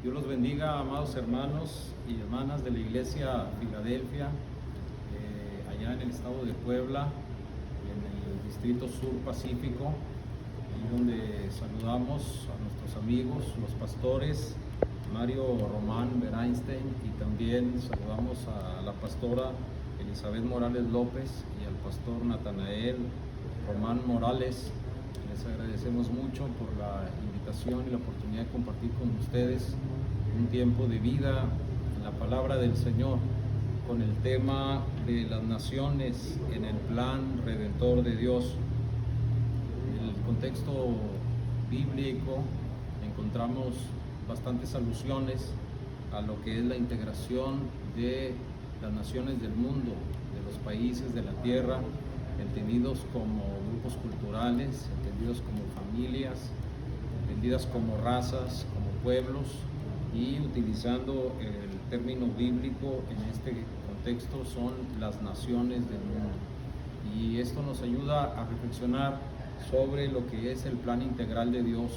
Dios los bendiga, amados hermanos y hermanas de la Iglesia Filadelfia, allá en el estado de Puebla, en el Distrito Sur Pacífico, y donde saludamos a nuestros amigos, los pastores Mario Román Berainstein, y también saludamos a la pastora Elizabeth Morales López y al pastor Natanael Román Morales. Les agradecemos mucho por la invitación y la oportunidad de compartir con ustedes un tiempo de vida en la palabra del Señor con el tema de las naciones en el plan redentor de Dios. En el contexto bíblico encontramos bastantes alusiones a lo que es la integración de las naciones del mundo, de los países de la tierra, entendidos como grupos culturales, entendidos como familias, entendidas como razas, como pueblos, y utilizando el término bíblico en este contexto son las naciones del mundo. Y esto nos ayuda a reflexionar sobre lo que es el plan integral de Dios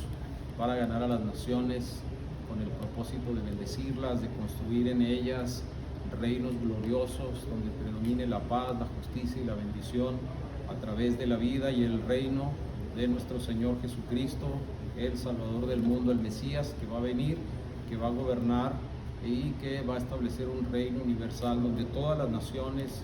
para ganar a las naciones con el propósito de bendecirlas, de construir en ellas reinos gloriosos donde predomine la paz, la justicia y la bendición a través de la vida y el reino de nuestro Señor Jesucristo, el Salvador del mundo, el Mesías que va a venir, que va a gobernar y que va a establecer un reino universal donde todas las naciones,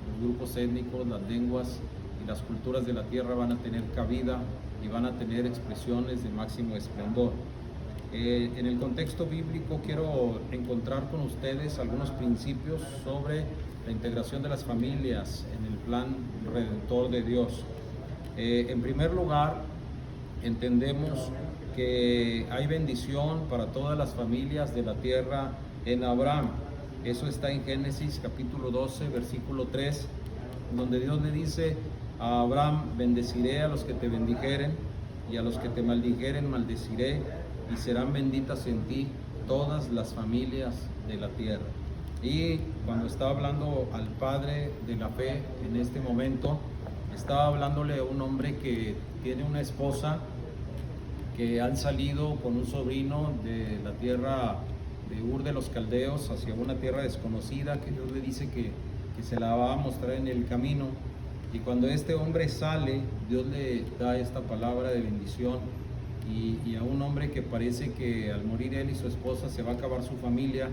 los grupos étnicos, las lenguas y las culturas de la tierra van a tener cabida y van a tener expresiones de máximo esplendor. En el contexto bíblico quiero encontrar con ustedes algunos principios sobre la integración de las familias en el plan redentor de Dios. En primer lugar, entendemos que hay bendición para todas las familias de la tierra en Abraham. Eso está en Génesis capítulo 12, versículo 3, donde Dios le dice a Abraham: bendeciré a los que te bendijeren y a los que te maldijeren maldeciré, y serán benditas en ti todas las familias de la tierra. Y cuando estaba hablando al padre de la fe en este momento, estaba hablándole a un hombre que tiene una esposa que han salido con un sobrino de la tierra de Ur de los Caldeos hacia una tierra desconocida que Dios le dice que se la va a mostrar en el camino. Y cuando este hombre sale, Dios le da esta palabra de bendición. Y a un hombre que parece que al morir él y su esposa se va a acabar su familia,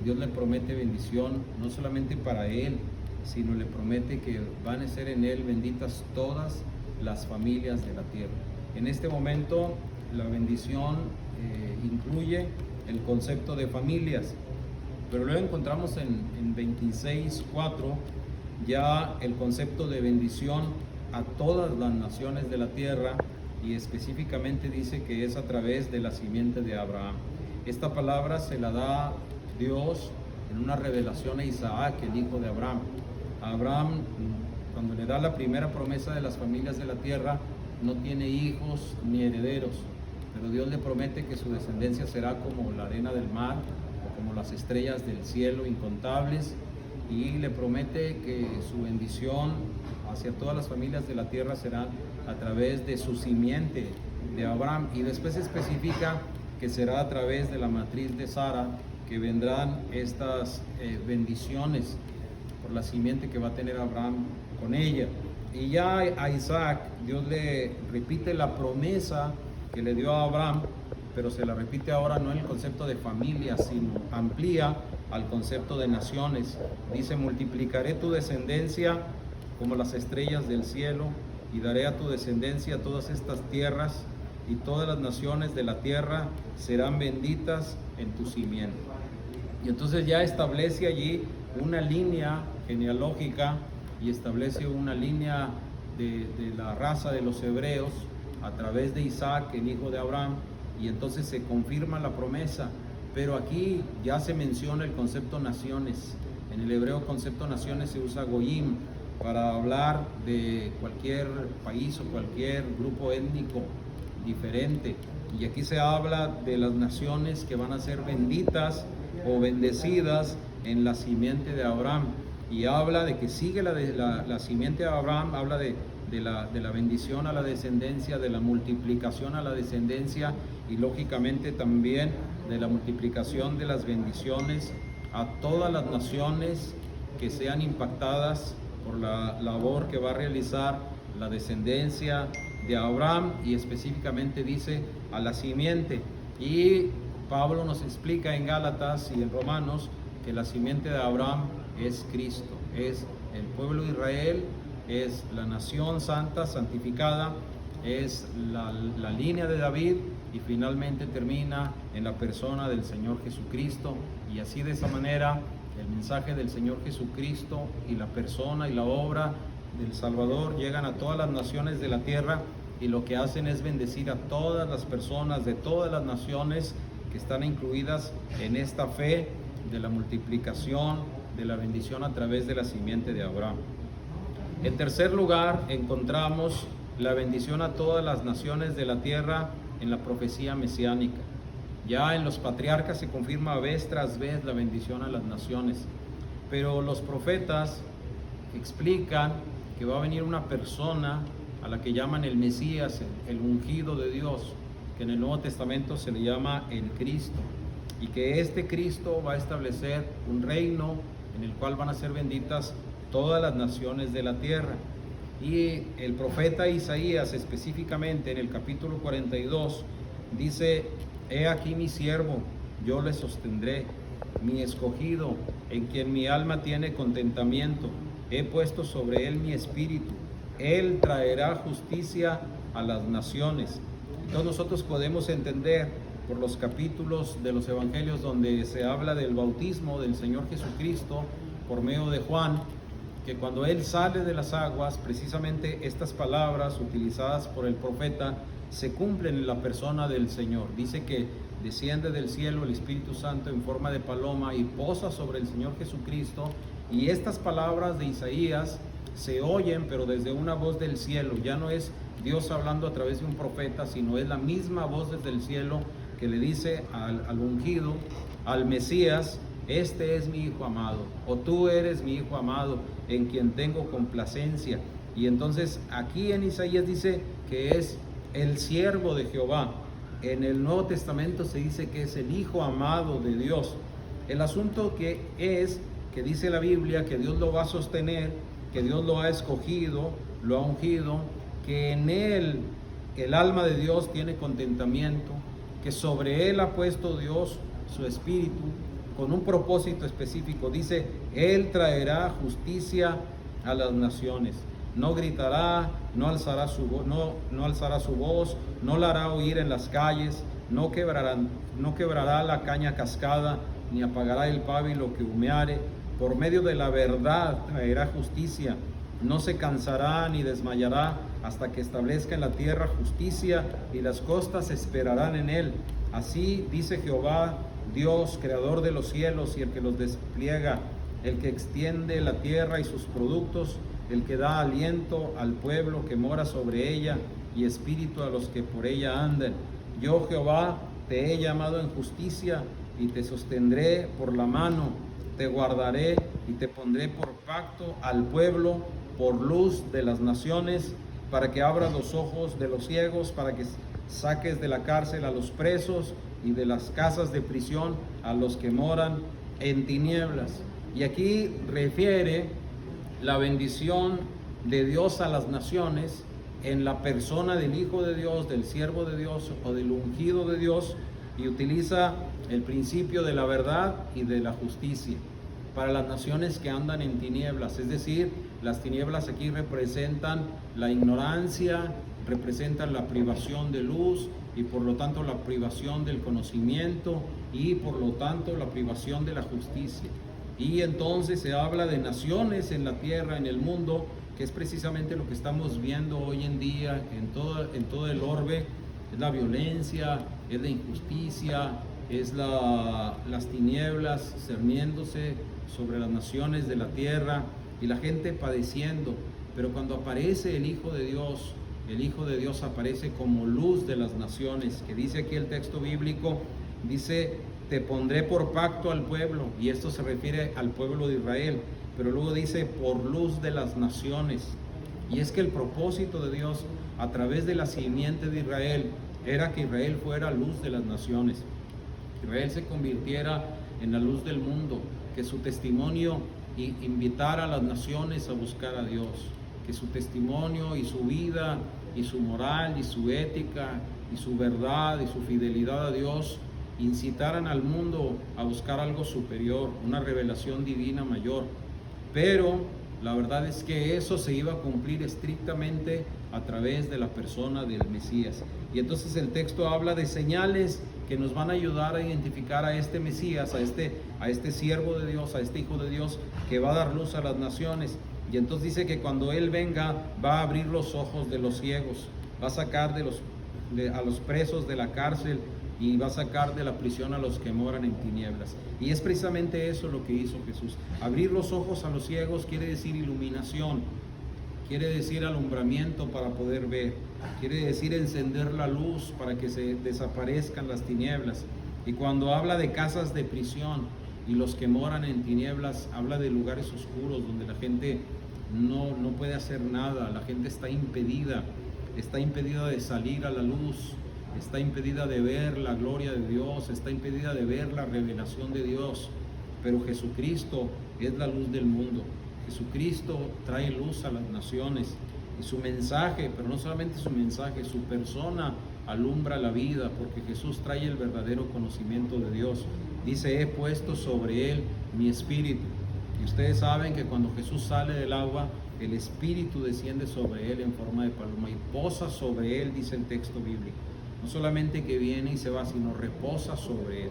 Dios le promete bendición, no solamente para él, sino le promete que van a ser en él benditas todas las familias de la tierra. En este momento la bendición incluye el concepto de familias, pero luego encontramos en 26:4 ya el concepto de bendición a todas las naciones de la tierra, y específicamente dice que es a través de la simiente de Abraham. Esta palabra se la da Dios en una revelación a Isaac, el hijo de Abraham. A Abraham, cuando le da la primera promesa de las familias de la tierra, no tiene hijos ni herederos, pero Dios le promete que su descendencia será como la arena del mar o como las estrellas del cielo, incontables, y le promete que su bendición hacia todas las familias de la tierra será a través de su simiente de Abraham, y después especifica que será a través de la matriz de Sara que vendrán estas bendiciones por la simiente que va a tener Abraham con ella. Y ya a Isaac Dios le repite la promesa que le dio a Abraham, pero se la repite ahora no en el concepto de familia, sino amplía al concepto de naciones. Dice: multiplicaré tu descendencia como las estrellas del cielo, y daré a tu descendencia todas estas tierras, y todas las naciones de la tierra serán benditas en tu simiente. Y entonces ya establece allí una línea genealógica y establece una línea de la raza de los hebreos a través de Isaac, el hijo de Abraham, y entonces se confirma la promesa. Pero aquí ya se menciona el concepto naciones. En el hebreo concepto naciones se usa goyim para hablar de cualquier país o cualquier grupo étnico diferente. Y aquí se habla de las naciones que van a ser benditas o bendecidas en la simiente de Abraham. Y habla de que sigue la simiente de Abraham, habla de la bendición a la descendencia, de la multiplicación a la descendencia, y lógicamente también de la multiplicación de las bendiciones a todas las naciones que sean impactadas por la labor que va a realizar la descendencia de Abraham, y específicamente dice a la simiente. Y Pablo nos explica en Gálatas y en Romanos que la simiente de Abraham es Cristo, es el pueblo de Israel, es la nación santa, santificada, es la línea de David, y finalmente termina en la persona del Señor Jesucristo. Y así, de esa manera, el mensaje del Señor Jesucristo y la persona y la obra del Salvador llegan a todas las naciones de la tierra, y lo que hacen es bendecir a todas las personas de todas las naciones que están incluidas en esta fe de la multiplicación, de la bendición a través de la simiente de Abraham. En tercer lugar, encontramos la bendición a todas las naciones de la tierra en la profecía mesiánica. Ya en los patriarcas se confirma vez tras vez la bendición a las naciones, pero los profetas explican que va a venir una persona a la que llaman el Mesías, el ungido de Dios, que en el Nuevo Testamento se le llama el Cristo, y que este Cristo va a establecer un reino en el cual van a ser benditas todas las naciones de la tierra. Y el profeta Isaías, específicamente en el capítulo 42, dice: he aquí mi siervo, yo le sostendré, mi escogido, en quien mi alma tiene contentamiento, he puesto sobre él mi espíritu, él traerá justicia a las naciones. Entonces nosotros podemos entender por los capítulos de los evangelios donde se habla del bautismo del Señor Jesucristo por medio de Juan, que cuando él sale de las aguas, precisamente estas palabras utilizadas por el profeta se cumplen en la persona del Señor. Dice que desciende del cielo el Espíritu Santo en forma de paloma y posa sobre el Señor Jesucristo, y estas palabras de Isaías se oyen pero desde una voz del cielo. Ya no es Dios hablando a través de un profeta, sino es la misma voz desde el cielo que le dice al ungido, al Mesías: este es mi Hijo amado, o tú eres mi Hijo amado, en quien tengo complacencia. Y entonces aquí en Isaías dice que es el siervo de Jehová. En el Nuevo Testamento se dice que es el Hijo amado de Dios. El asunto que dice la Biblia que Dios lo va a sostener, que Dios lo ha escogido, lo ha ungido, que en él el alma de Dios tiene contentamiento, que sobre él ha puesto Dios su espíritu con un propósito específico. Dice: él traerá justicia a las naciones. No gritará, no alzará su voz, no la hará oír en las calles, no quebrará la caña cascada, ni apagará el pábilo que humeare. Por medio de la verdad traerá justicia, no se cansará ni desmayará hasta que establezca en la tierra justicia, y las costas esperarán en él. Así dice Jehová, Dios, creador de los cielos y el que los despliega, el que extiende la tierra y sus productos, el que da aliento al pueblo que mora sobre ella y espíritu a los que por ella andan. Yo, Jehová, te he llamado en justicia y te sostendré por la mano, te guardaré y te pondré por pacto al pueblo, por luz de las naciones, para que abras los ojos de los ciegos, para que saques de la cárcel a los presos y de las casas de prisión a los que moran en tinieblas. Y aquí refiere la bendición de Dios a las naciones en la persona del Hijo de Dios, del siervo de Dios o del ungido de Dios, y utiliza el principio de la verdad y de la justicia para las naciones que andan en tinieblas. Es decir, las tinieblas aquí representan la ignorancia, representan la privación de luz, y por lo tanto la privación del conocimiento, y por lo tanto la privación de la justicia. Y entonces se habla de naciones en la tierra, en el mundo, que es precisamente lo que estamos viendo hoy en día en todo el orbe. Es la violencia, es la injusticia, es las tinieblas cerniéndose sobre las naciones de la tierra y la gente padeciendo. Pero cuando aparece el Hijo de Dios aparece como luz de las naciones, que dice aquí el texto bíblico, dice: te pondré por pacto al pueblo, y esto se refiere al pueblo de Israel, pero luego dice por luz de las naciones. Y es que el propósito de Dios a través de la simiente de Israel era que Israel fuera luz de las naciones, que Israel se convirtiera en la luz del mundo, que su testimonio invitara a las naciones a buscar a Dios, que su testimonio y su vida y su moral y su ética y su verdad y su fidelidad a Dios incitaran al mundo a buscar algo superior, una revelación divina mayor. Pero la verdad es que eso se iba a cumplir estrictamente a través de la persona del Mesías. Y entonces el texto habla de señales que nos van a ayudar a identificar a este Mesías, a este siervo de Dios, a este Hijo de Dios que va a dar luz a las naciones. Y entonces dice que cuando Él venga va a abrir los ojos de los ciegos, va a sacar a los presos de la cárcel y va a sacar de la prisión a los que moran en tinieblas. Y es precisamente eso lo que hizo Jesús. Abrir los ojos a los ciegos quiere decir iluminación, quiere decir alumbramiento para poder ver, quiere decir encender la luz para que se desaparezcan las tinieblas. Y cuando habla de casas de prisión y los que moran en tinieblas, habla de lugares oscuros donde la gente no puede hacer nada, la gente está impedida de salir a la luz, está impedida de ver la gloria de Dios, está impedida de ver la revelación de Dios. Pero Jesucristo es la luz del mundo. Jesucristo trae luz a las naciones y su mensaje, pero no solamente su mensaje, su persona alumbra la vida, porque Jesús trae el verdadero conocimiento de Dios. Dice, he puesto sobre él mi espíritu. Y ustedes saben que cuando Jesús sale del agua, el espíritu desciende sobre él en forma de paloma y posa sobre él, dice el texto bíblico. No solamente que viene y se va, sino reposa sobre él.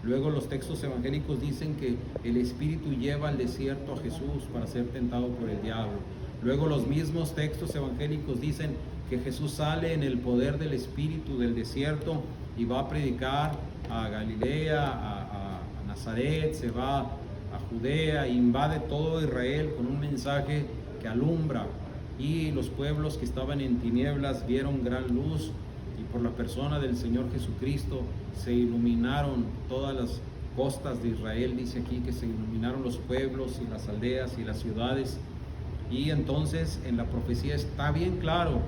Luego los textos evangélicos dicen que el Espíritu lleva al desierto a Jesús para ser tentado por el diablo. Luego los mismos textos evangélicos dicen que Jesús sale en el poder del Espíritu del desierto y va a predicar a Galilea, a Nazaret, se va a Judea, invade todo Israel con un mensaje que alumbra. Y los pueblos que estaban en tinieblas vieron gran luz. Y por la persona del Señor Jesucristo se iluminaron todas las costas de Israel. Dice aquí que se iluminaron los pueblos y las aldeas y las ciudades. Y entonces en la profecía está bien claro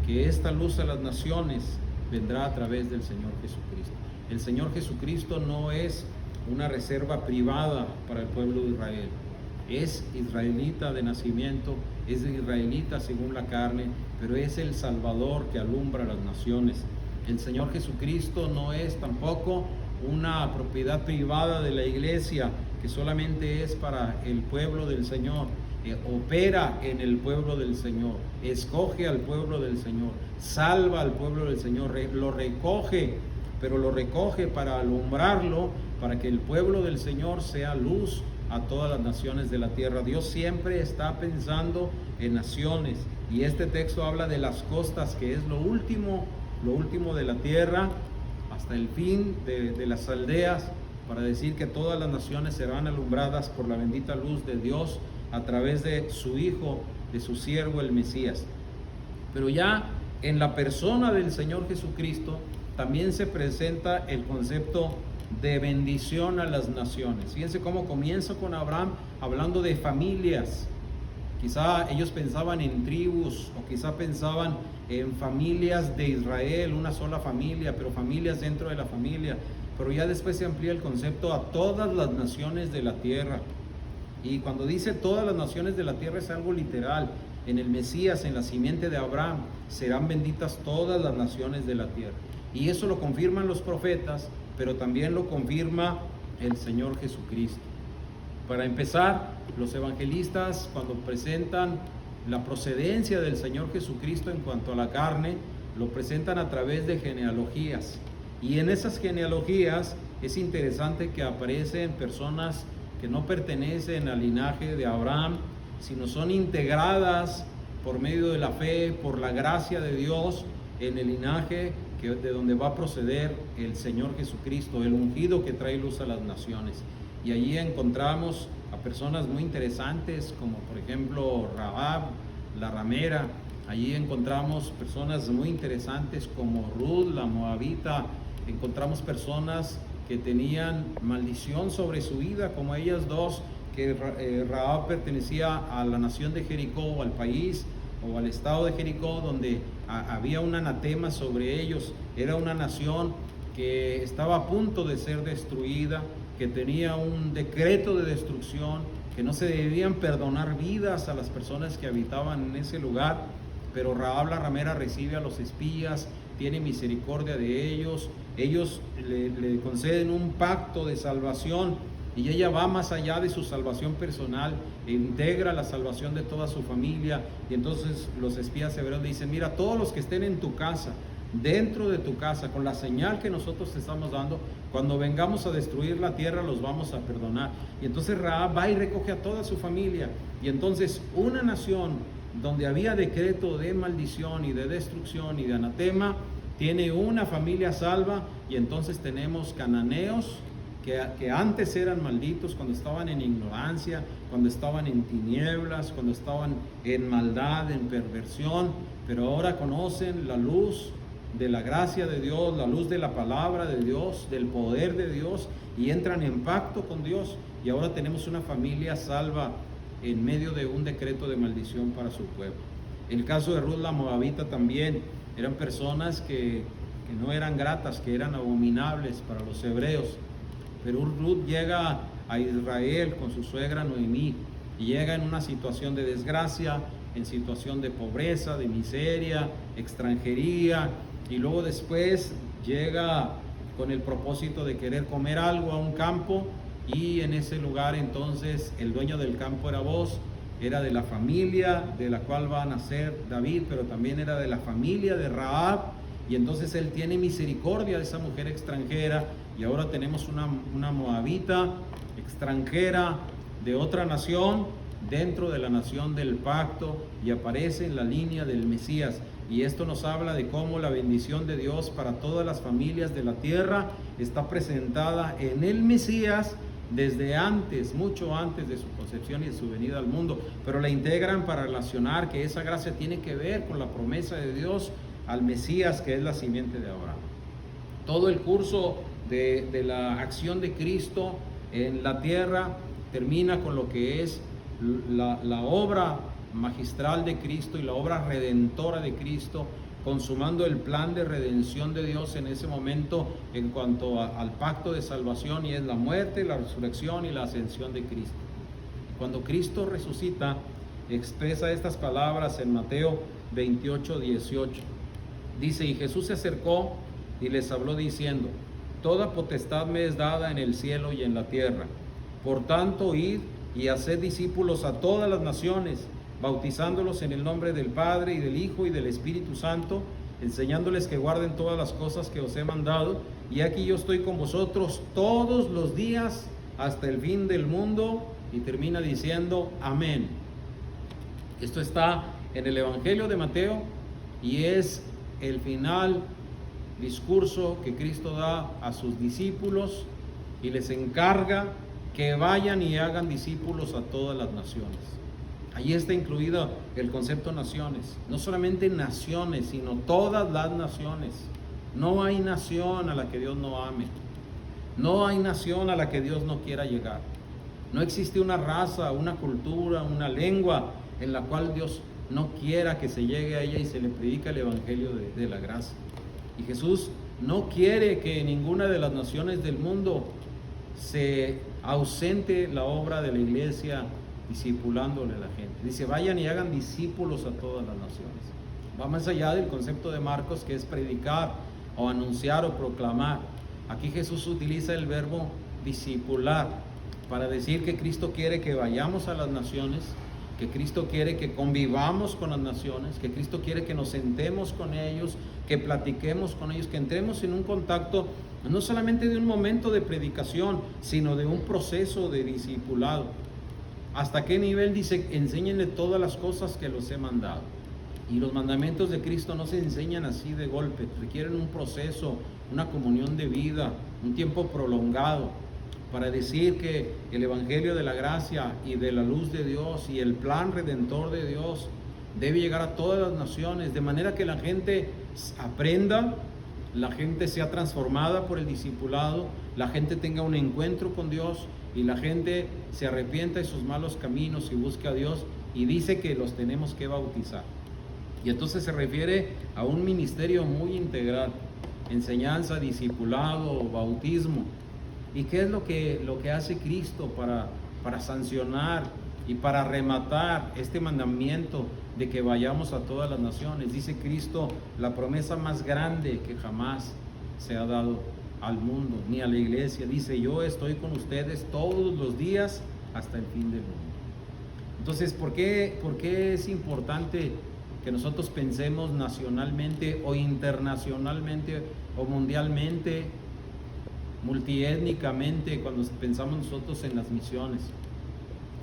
que esta luz a las naciones vendrá a través del Señor Jesucristo. El Señor Jesucristo no es una reserva privada para el pueblo de Israel. Es israelita de nacimiento, es israelita según la carne, pero es el Salvador que alumbra a las naciones. El Señor Jesucristo no es tampoco una propiedad privada de la iglesia que solamente es para el pueblo del Señor. Opera en el pueblo del Señor, escoge al pueblo del Señor, salva al pueblo del Señor, lo recoge, pero lo recoge para alumbrarlo, para que el pueblo del Señor sea luz a todas las naciones de la tierra. Dios siempre está pensando en naciones, y este texto habla de las costas, que es lo último de la tierra, hasta el fin de las aldeas, para decir que todas las naciones serán alumbradas por la bendita luz de Dios a través de su Hijo, de su siervo el Mesías. Pero ya en la persona del Señor Jesucristo también se presenta el concepto de bendición a las naciones. Fíjense cómo comienza con Abraham hablando de familias. Quizá ellos pensaban en tribus, o quizá pensaban en familias de Israel, una sola familia, pero familias dentro de la familia. Pero ya después se amplía el concepto a todas las naciones de la tierra. Y cuando dice todas las naciones de la tierra es algo literal. En el Mesías, en la simiente de Abraham, serán benditas todas las naciones de la tierra. Y eso lo confirman los profetas, pero también lo confirma el Señor Jesucristo. Para empezar, los evangelistas, cuando presentan la procedencia del Señor Jesucristo en cuanto a la carne, lo presentan a través de genealogías. Y en esas genealogías es interesante que aparecen personas que no pertenecen al linaje de Abraham, sino son integradas por medio de la fe, por la gracia de Dios, en el linaje de donde va a proceder el Señor Jesucristo, el ungido que trae luz a las naciones. Y allí encontramos a personas muy interesantes, como por ejemplo Rahab, la ramera. Allí encontramos personas muy interesantes como Ruth, la moabita. Encontramos personas que tenían maldición sobre su vida, como ellas dos, que Rahab pertenecía a la nación de Jericó, o al país, o al estado de Jericó, donde había un anatema sobre ellos. Era una nación que estaba a punto de ser destruida, que tenía un decreto de destrucción, que no se debían perdonar vidas a las personas que habitaban en ese lugar. Pero Rahab la ramera recibe a los espías, tiene misericordia de ellos, ellos le conceden un pacto de salvación, y ella va más allá de su salvación personal e integra la salvación de toda su familia. Y entonces los espías hebreos le dicen: mira, todos los que estén en tu casa, dentro de tu casa, con la señal que nosotros te estamos dando, cuando vengamos a destruir la tierra los vamos a perdonar. Y entonces Rahab va y recoge a toda su familia, y entonces una nación donde había decreto de maldición y de destrucción y de anatema, tiene una familia salva. Y entonces tenemos cananeos que antes eran malditos, cuando estaban en ignorancia, cuando estaban en tinieblas, cuando estaban en maldad, en perversión, pero ahora conocen la luz de la gracia de Dios, la luz de la palabra de Dios, del poder de Dios, y entran en pacto con Dios. Y ahora tenemos una familia salva en medio de un decreto de maldición para su pueblo. El caso de Ruth la Moabita también, eran personas que no eran gratas, que eran abominables para los hebreos. Pero Ruth llega a Israel con su suegra Noemí, y llega en una situación de desgracia, en situación de pobreza, de miseria, extranjería, y luego después llega con el propósito de querer comer algo a un campo, y en ese lugar entonces el dueño del campo era Booz, era de la familia de la cual va a nacer David, pero también era de la familia de Rahab. Y entonces él tiene misericordia de esa mujer extranjera, y ahora tenemos una moabita extranjera de otra nación, dentro de la nación del pacto, y aparece en la línea del Mesías. Y esto nos habla de cómo la bendición de Dios para todas las familias de la tierra está presentada en el Mesías desde antes, mucho antes de su concepción y de su venida al mundo, pero la integran para relacionar que esa gracia tiene que ver con la promesa de Dios al Mesías, que es la simiente de Abraham. Todo el curso de la acción de Cristo en la tierra termina con lo que es la obra magistral de Cristo y la obra redentora de Cristo, consumando el plan de redención de Dios en ese momento en cuanto al pacto de salvación, y es la muerte, la resurrección y la ascensión de Cristo. Cuando Cristo resucita, expresa estas palabras en Mateo 28:18. Dice: y Jesús se acercó y les habló diciendo: toda potestad me es dada en el cielo y en la tierra. Por tanto, id y haced discípulos a todas las naciones, bautizándolos en el nombre del Padre y del Hijo y del Espíritu Santo, enseñándoles que guarden todas las cosas que os he mandado. Y aquí yo estoy con vosotros todos los días hasta el fin del mundo. Y termina diciendo: amén. Esto está en el Evangelio de Mateo, y es el final discurso que Cristo da a sus discípulos, y les encarga que vayan y hagan discípulos a todas las naciones. Allí está incluido el concepto naciones, no solamente naciones, sino todas las naciones. No hay nación a la que Dios no ame, no hay nación a la que Dios no quiera llegar. No existe una raza, una cultura, una lengua en la cual Dios no quiera que se llegue a ella y se le predica el evangelio de la gracia. Y Jesús no quiere que en ninguna de las naciones del mundo se ausente la obra de la iglesia discipulándole a la gente. Dice: vayan y hagan discípulos a todas las naciones. Va más allá del concepto de Marcos, que es predicar o anunciar o proclamar. Aquí Jesús utiliza el verbo discipular para decir que Cristo quiere que vayamos a las naciones, que Cristo quiere que convivamos con las naciones, que Cristo quiere que nos sentemos con ellos, que platiquemos con ellos, que entremos en un contacto no solamente de un momento de predicación, sino de un proceso de discipulado. ¿Hasta qué nivel? Dice: enséñenle todas las cosas que los he mandado. Y los mandamientos de Cristo no se enseñan así de golpe, requieren un proceso, una comunión de vida, un tiempo prolongado, para decir que el evangelio de la gracia y de la luz de Dios y el plan redentor de Dios debe llegar a todas las naciones, de manera que la gente aprenda, la gente sea transformada por el discipulado, la gente tenga un encuentro con Dios y la gente se arrepienta de sus malos caminos y busque a Dios. Y dice que los tenemos que bautizar. Y entonces se refiere a un ministerio muy integral: enseñanza, discipulado, bautismo. ¿Y qué es lo que hace Cristo para sancionar y para rematar este mandamiento de que vayamos a todas las naciones? Dice Cristo, la promesa más grande que jamás se ha dado al mundo ni a la iglesia. Dice, yo estoy con ustedes todos los días hasta el fin del mundo. Entonces, ¿por qué es importante que nosotros pensemos nacionalmente o internacionalmente o mundialmente, multiétnicamente, cuando pensamos nosotros en las misiones?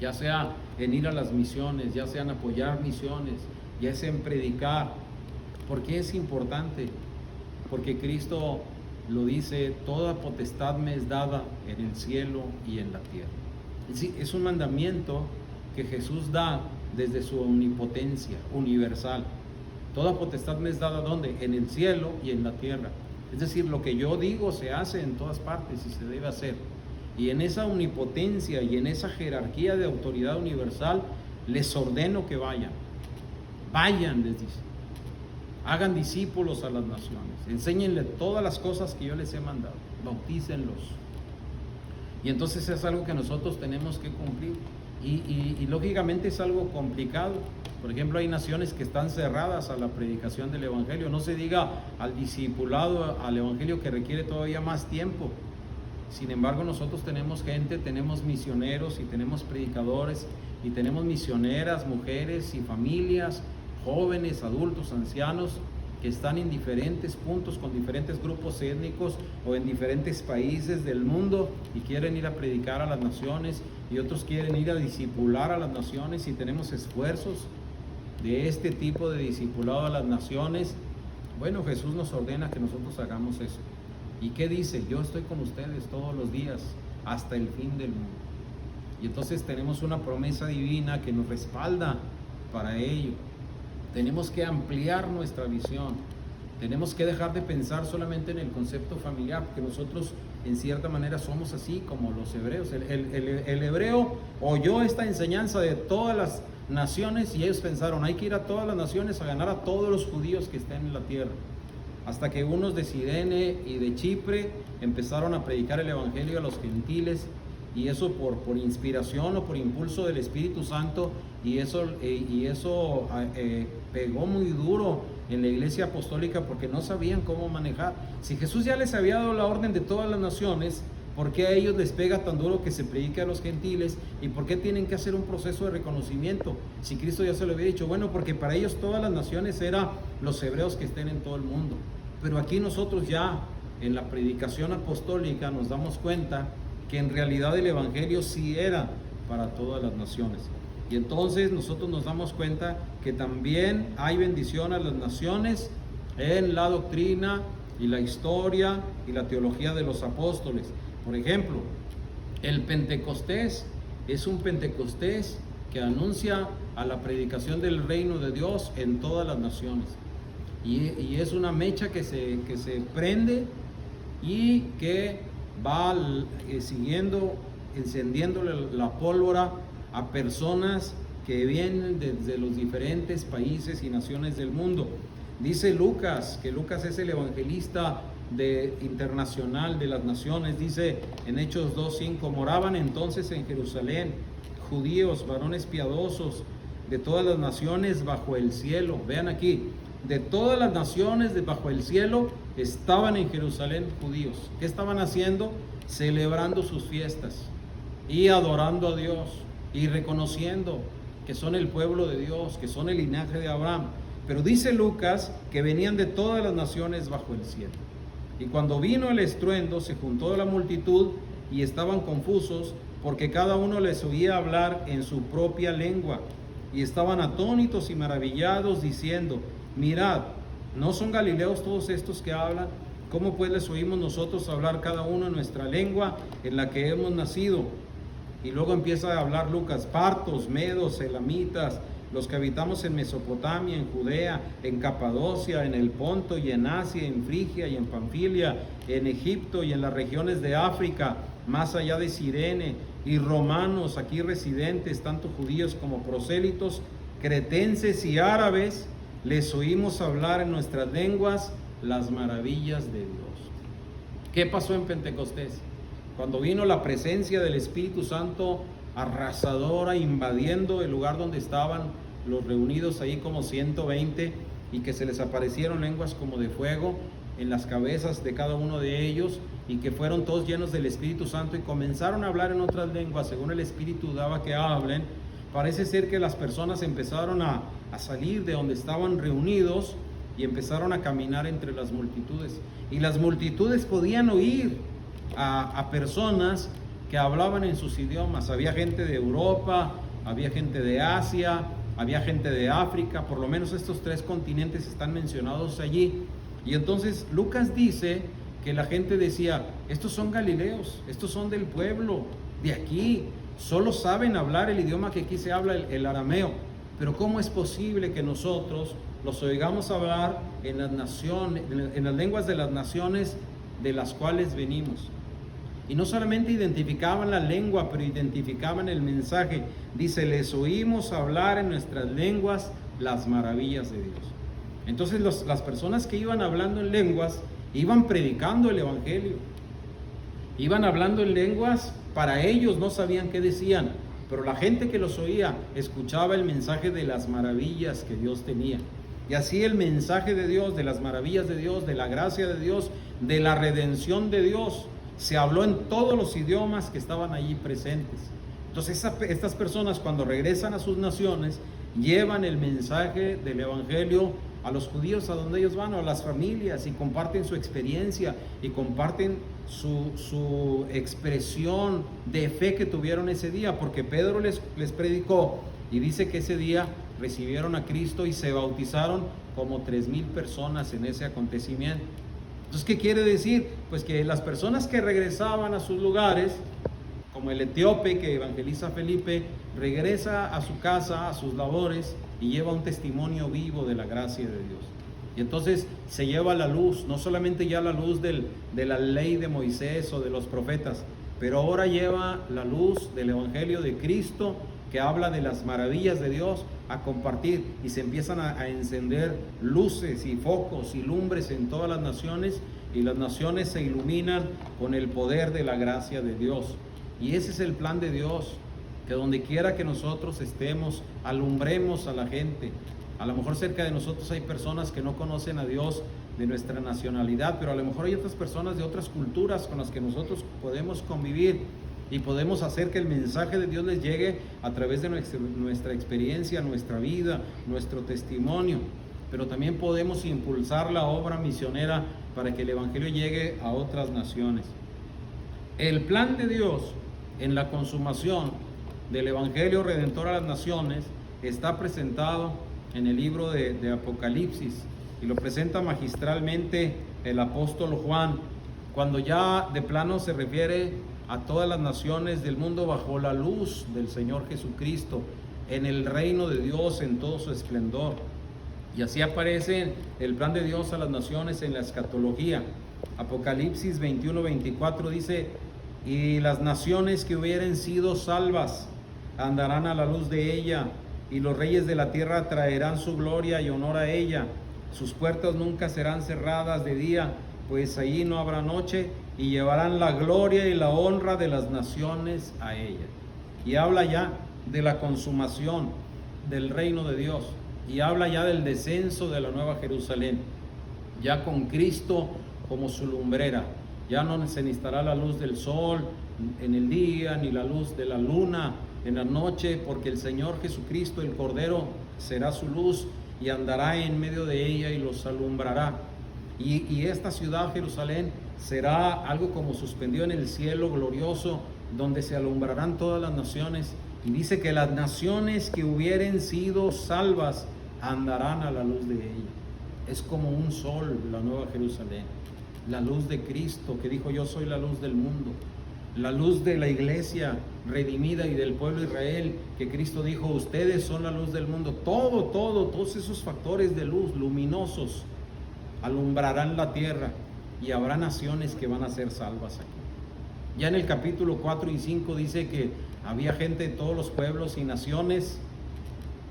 Ya sea en ir a las misiones, ya sea en apoyar misiones, ya sea en predicar. ¿Por qué es importante? Porque Cristo lo dice, toda potestad me es dada en el cielo y en la tierra. Es un mandamiento que Jesús da desde su omnipotencia universal. Toda potestad me es dada, ¿dónde? En el cielo y en la tierra. Es decir, lo que yo digo se hace en todas partes y se debe hacer. Y en esa omnipotencia y en esa jerarquía de autoridad universal, les ordeno que vayan. Vayan, les dice. Hagan discípulos a las naciones. Enséñenle todas las cosas que yo les he mandado. Bautícenlos. Y entonces es algo que nosotros tenemos que cumplir. Y lógicamente es algo complicado. Por ejemplo, hay naciones que están cerradas a la predicación del Evangelio. No se diga al discipulado, al Evangelio, que requiere todavía más tiempo. Sin embargo, nosotros tenemos gente, tenemos misioneros y tenemos predicadores y tenemos misioneras, mujeres y familias, jóvenes, adultos, ancianos, que están en diferentes puntos con diferentes grupos étnicos o en diferentes países del mundo y quieren ir a predicar a las naciones, y otros quieren ir a discipular a las naciones, y tenemos esfuerzos de este tipo de discipulado a las naciones. Bueno, Jesús nos ordena que nosotros hagamos eso. ¿Y qué dice? Yo estoy con ustedes todos los días hasta el fin del mundo. Y entonces tenemos una promesa divina que nos respalda para ello. Tenemos que ampliar nuestra visión. Tenemos que dejar de pensar solamente en el concepto familiar, porque nosotros en cierta manera somos así como los hebreos. El hebreo oyó esta enseñanza de todas las naciones y ellos pensaron, hay que ir a todas las naciones a ganar a todos los judíos que estén en la tierra. Hasta que unos de Cirene y de Chipre empezaron a predicar el evangelio a los gentiles, y eso por inspiración o por impulso del Espíritu Santo, y eso pegó muy duro en la iglesia apostólica, porque no sabían cómo manejar. Si Jesús ya les había dado la orden de todas las naciones, ¿por qué a ellos les pega tan duro que se predique a los gentiles? ¿Y por qué tienen que hacer un proceso de reconocimiento? Si Cristo ya se lo había dicho. Bueno, porque para ellos todas las naciones eran los hebreos que estén en todo el mundo. Pero aquí nosotros ya en la predicación apostólica nos damos cuenta que en realidad el evangelio sí era para todas las naciones. Y entonces nosotros nos damos cuenta que también hay bendición a las naciones en la doctrina y la historia y la teología de los apóstoles. Por ejemplo, el Pentecostés es un Pentecostés que anuncia a la predicación del reino de Dios en todas las naciones. Y es una mecha que se prende y que va siguiendo, encendiéndole la pólvora a personas que vienen desde los diferentes países y naciones del mundo. Dice Lucas, que Lucas es el evangelista internacional de las naciones. Dice en Hechos 2:5, moraban entonces en Jerusalén judíos, varones piadosos de todas las naciones bajo el cielo. Vean aquí, de todas las naciones bajo el cielo estaban en Jerusalén judíos. ¿Qué estaban haciendo? Celebrando sus fiestas y adorando a Dios y reconociendo que son el pueblo de Dios, que son el linaje de Abraham. Pero dice Lucas que venían de todas las naciones bajo el cielo. Y cuando vino el estruendo, se juntó la multitud y estaban confusos, porque cada uno les oía hablar en su propia lengua. Y estaban atónitos y maravillados, diciendo, mirad, ¿no son galileos todos estos que hablan? ¿Cómo pues les oímos nosotros hablar cada uno en nuestra lengua en la que hemos nacido? Y luego empieza a hablar Lucas, partos, medos, elamitas, los que habitamos en Mesopotamia, en Judea, en Capadocia, en el Ponto y en Asia, en Frigia y en Panfilia, en Egipto y en las regiones de África, más allá de Cirene, y romanos aquí residentes, tanto judíos como prosélitos, cretenses y árabes, les oímos hablar en nuestras lenguas las maravillas de Dios. ¿Qué pasó en Pentecostés? Cuando vino la presencia del Espíritu Santo arrasadora, invadiendo el lugar donde estaban los reunidos ahí como 120, y que se les aparecieron lenguas como de fuego en las cabezas de cada uno de ellos, y que fueron todos llenos del Espíritu Santo y comenzaron a hablar en otras lenguas según el Espíritu daba que hablen. Parece ser que las personas empezaron a salir de donde estaban reunidos y empezaron a caminar entre las multitudes, y las multitudes podían oír a personas que hablaban en sus idiomas. Había gente de Europa, había gente de Asia, había gente de África. Por lo menos estos 3 continentes están mencionados allí. Y entonces Lucas dice que la gente decía: estos son galileos, estos son del pueblo de aquí, solo saben hablar el idioma que aquí se habla, el arameo. Pero ¿cómo es posible que nosotros los oigamos hablar en las naciones, en las lenguas de las naciones de las cuales venimos? Y no solamente identificaban la lengua, pero identificaban el mensaje. Dice: les oímos hablar en nuestras lenguas las maravillas de Dios. Entonces las personas que iban hablando en lenguas iban predicando el evangelio, iban hablando en lenguas. Para ellos no sabían qué decían, pero la gente que los oía escuchaba el mensaje de las maravillas que Dios tenía. Y así el mensaje de Dios, de las maravillas de Dios, de la gracia de Dios, de la redención de Dios, se habló en todos los idiomas que estaban allí presentes. Entonces estas personas, cuando regresan a sus naciones, llevan el mensaje del evangelio a los judíos a donde ellos van, o a las familias, y comparten su experiencia y comparten su expresión de fe que tuvieron ese día, porque Pedro les predicó, y dice que ese día recibieron a Cristo y se bautizaron como 3,000 personas en ese acontecimiento. Entonces, ¿qué quiere decir? Pues que las personas que regresaban a sus lugares, como el etíope que evangeliza a Felipe, regresa a su casa, a sus labores, y lleva un testimonio vivo de la gracia de Dios. Y entonces se lleva la luz, no solamente ya la luz de la ley de Moisés o de los profetas, pero ahora lleva la luz del evangelio de Cristo, que habla de las maravillas de Dios, a compartir, y se empiezan a encender luces y focos y lumbres en todas las naciones, y las naciones se iluminan con el poder de la gracia de Dios. Y ese es el plan de Dios, que donde quiera que nosotros estemos, alumbremos a la gente. A lo mejor cerca de nosotros hay personas que no conocen a Dios de nuestra nacionalidad, pero a lo mejor hay otras personas de otras culturas con las que nosotros podemos convivir, y podemos hacer que el mensaje de Dios les llegue a través de nuestra experiencia, nuestra vida, nuestro testimonio. Pero también podemos impulsar la obra misionera para que el evangelio llegue a otras naciones. El plan de Dios en la consumación del evangelio redentor a las naciones está presentado en el libro de Apocalipsis, y lo presenta magistralmente el apóstol Juan, cuando ya de plano se refiere a todas las naciones del mundo bajo la luz del Señor Jesucristo, en el reino de Dios en todo su esplendor. Y así aparece el plan de Dios a las naciones en la escatología. Apocalipsis 21-24 dice: y las naciones que hubieren sido salvas andarán a la luz de ella, y los reyes de la tierra traerán su gloria y honor a ella. Sus puertas nunca serán cerradas de día, pues allí no habrá noche, y llevarán la gloria y la honra de las naciones a ella. Y habla ya de la consumación del reino de Dios, y habla ya del descenso de la nueva Jerusalén, ya con Cristo como su lumbrera. Ya no se necesitará la luz del sol en el día, ni la luz de la luna en la noche, porque el Señor Jesucristo, el Cordero, será su luz, y andará en medio de ella y los alumbrará. Y esta ciudad, Jerusalén, será algo como suspendido en el cielo glorioso, donde se alumbrarán todas las naciones. Y dice que las naciones que hubieren sido salvas andarán a la luz de ella. Es como un sol la nueva Jerusalén, la luz de Cristo, que dijo: yo soy la luz del mundo. La luz de la iglesia redimida y del pueblo de Israel, que Cristo dijo: ustedes son la luz del mundo. Todos esos factores de luz luminosos alumbrarán la tierra, y habrá naciones que van a ser salvas aquí. Ya en el capítulo 4 y 5 dice que había gente de todos los pueblos y naciones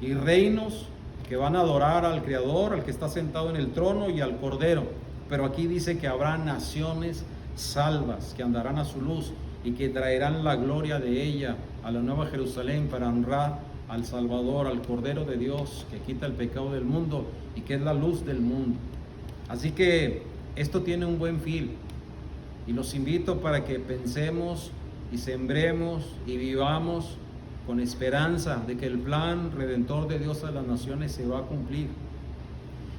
y reinos que van a adorar al Creador, al que está sentado en el trono y al Cordero. Pero aquí dice que habrá naciones salvas que andarán a su luz y que traerán la gloria de ella a la Nueva Jerusalén para honrar al Salvador, al Cordero de Dios que quita el pecado del mundo y que es la luz del mundo. Así que esto tiene un buen fin y los invito para que pensemos y sembremos y vivamos con esperanza de que el plan redentor de Dios a las naciones se va a cumplir.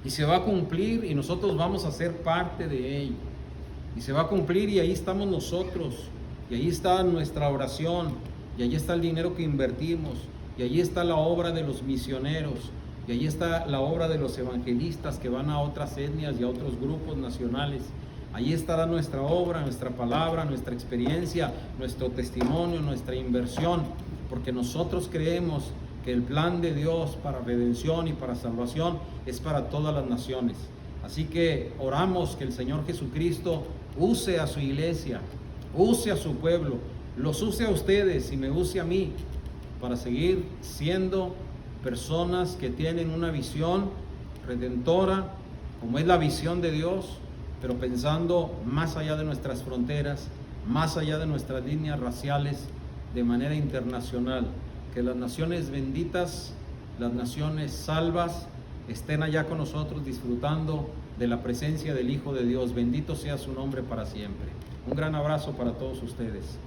Y se va a cumplir y nosotros vamos a ser parte de ello. Y se va a cumplir y ahí estamos nosotros. Y ahí está nuestra oración. Y ahí está el dinero que invertimos. Y ahí está la obra de los misioneros. Y ahí está la obra de los evangelistas que van a otras etnias y a otros grupos nacionales. Ahí estará nuestra obra, nuestra palabra, nuestra experiencia, nuestro testimonio, nuestra inversión. Porque nosotros creemos que el plan de Dios para redención y para salvación es para todas las naciones. Así que oramos que el Señor Jesucristo use a su iglesia, use a su pueblo, los use a ustedes y me use a mí para seguir siendo personas que tienen una visión redentora, como es la visión de Dios, pero pensando más allá de nuestras fronteras, más allá de nuestras líneas raciales, de manera internacional. Que las naciones benditas, las naciones salvas, estén allá con nosotros disfrutando de la presencia del Hijo de Dios. Bendito sea su nombre para siempre. Un gran abrazo para todos ustedes.